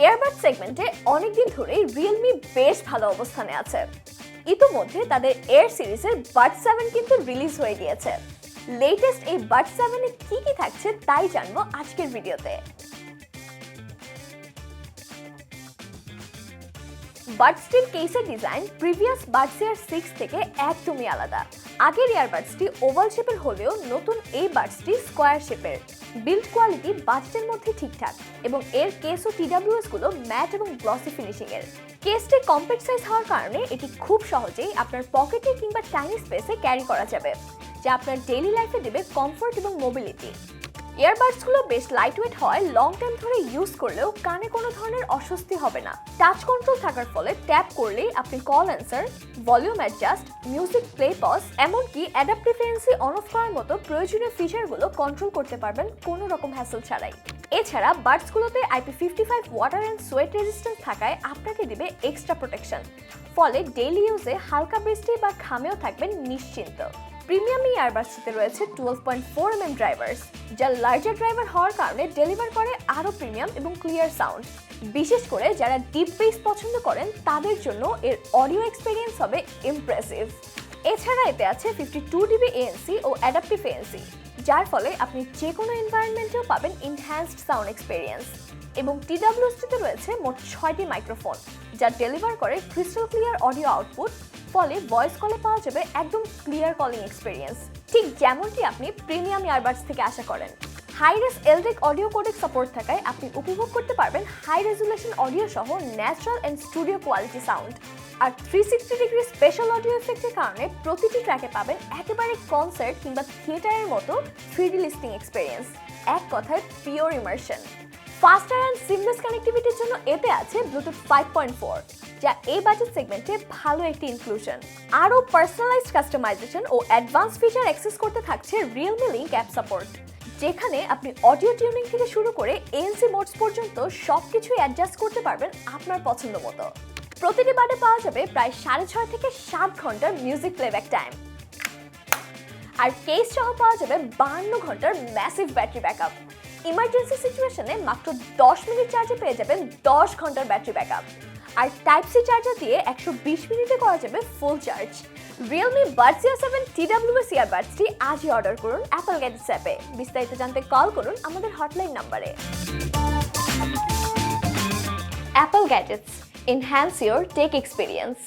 Airbud সেগমেন্টে অনেকদিন ধরেই রিয়েলমি বেশ ভালো অবস্থানে আছে। ইতিমধ্যে তাদের এয়ার সিরিজের বাড 7 কিন্তু রিলিজ হয়ে গিয়েছে। লেটেস্ট এই বাড 7 এ কি কি থাকছে তাই জানবো আজকের ভিডিওতে। বাডসটির কেসের ডিজাইন প্রিভিয়াস বাডস এয়ার 6 থেকে একদমই আলাদা। আগের ইয়ারবাডসটি ওভাল শেপের হলেও নতুন এই বাডসটি স্কোয়ার শেপের। বিল্ড কোয়ালিটি বাজেটের মধ্যে ঠিকঠাক এবং এর কেস ও টিডব্লিউএস গুলো ম্যাট এবং গ্লসি ফিনিশিং এর। কেসটি কম্প্যাক্ট সাইজ হওয়ার কারণে এটি খুব সহজেই আপনার পকেটে কিংবা টাইনি স্পেসে ক্যারি করা যাবে, যা আপনার ডেইলি লাইফে দেবে কমফোর্ট এবং মোবিলিটি। ইয়ারবাডসগুলো বেশ লাইটওয়েট হয়, লং টাইম ধরে ইউজ করলেও কানে কোনো ধরনের অস্বস্তি হবে না। টাচ কন্ট্রোল থাকার ফলে ট্যাপ করলেই আপনি call answer, volume adjust, music play pause, এমনকি অ্যাডাপ্টিভ এএনসি অন অফ করার মতো প্রয়োজনীয় ফিচারগুলো কন্ট্রোল করতে পারবেন কোনো রকম হ্যাসেল ছাড়াই। এছাড়া বাডসগুলোতে IP55 water and sweat resistance থাকায় আপনাকে দিবে এক্সট্রা প্রোটেকশন, ফলে ডেইলি ইউজে হালকা বৃষ্টি বা ঘামেও থাকবেন নিশ্চিন্ত। প্রিমিয়াম ইয়ারবাডসটিতে রয়েছে 12.4mm ড্রাইভার্স, যা লার্জার ড্রাইভার হওয়ার কারণে ডেলিভার করে আরও প্রিমিয়াম এবং ক্লিয়ার সাউন্ড। বিশেষ করে যারা ডিপ বেস পছন্দ করেন তাদের জন্য এর অডিও এক্সপেরিয়েন্স হবে ইমপ্রেসিভ। এছাড়া এতে আছে 52dB ANC ও অ্যাডাপ্টিভ ANC, যার ফলে আপনি যে কোনো এনভায়রনমেন্টেও পাবেন ইনহ্যান্সড সাউন্ড এক্সপেরিয়েন্স। এবং টিডব্লিউএসটিতে রয়েছে মোট 6টি মাইক্রোফোন, যা ডেলিভার করে ক্রিস্টাল ক্লিয়ার অডিও আউটপুট, ফলে ভয়েস কলে পাওয়া যাবে একদম ক্লিয়ার কলিং এক্সপেরিয়েন্স, ঠিক যেমনটি আপনি প্রিমিয়াম ইয়ারবাডস থেকে আশা করেন। Hi res LDAC audio codec support থাকায় আপনি উপভোগ করতে পারবেন হাই রেজুলেশন অডিও সহ natural and studio quality sound. আর 360 ডিগ্রি স্পেশাল অডিও এফেক্টের কারণে প্রতিটি ট্র্যাকে পাবেন একেবারে কনসার্ট কিংবা থিয়েটারের মতো 3D লিসনিং এক্সপেরিয়েন্স, এক কথায় pure immersion. Faster and seamless কানেক্টিভিটির জন্য এতে আছে ব্লুটুথ 5.4, যা এই বাজেট সেগমেন্টে ভালো একটি ইনক্লুশন। আরও পার্সোনালাইজড কাস্টমাইজেশন ও অ্যাডভান্স ফিচার অ্যাক্সেস করতে থাকছে রিয়েলমি লিঙ্ক অ্যাপ সাপোর্ট, যেখানে আপনি অডিও টিউনিং থেকে শুরু করে এএনসি মোডস পর্যন্ত সবকিছুই অ্যাডজাস্ট করতে পারবেন আপনার পছন্দ মতো। প্রতিটি বাডে পাওয়া যাবে প্রায় 6.5 থেকে 7 ঘন্টার মিউজিক প্লেব্যাক টাইম, আর কেস সহ পাওয়া যাবে 52 ঘন্টার ম্যাসিভ ব্যাটারি ব্যাকআপ। ইমার্জেন্সি সিচুয়েশনে মাত্র 10 মিনিট চার্জে পেয়ে যাবেন 10 ঘন্টার ব্যাটারি ব্যাকআপ, আর টাইপ সি চার্জার দিয়ে 120 মিনিটে করা যাবে full charge. Realme Buds air 7 TWS ইয়ারবাডসটি আজই অর্ডার করুন অ্যাপল গ্যাজেটস অ্যাপে। বিস্তারিত জানতে কল করুন আমাদের হটলাইন নাম্বারে। Apple gadgets, enhance your tech experience.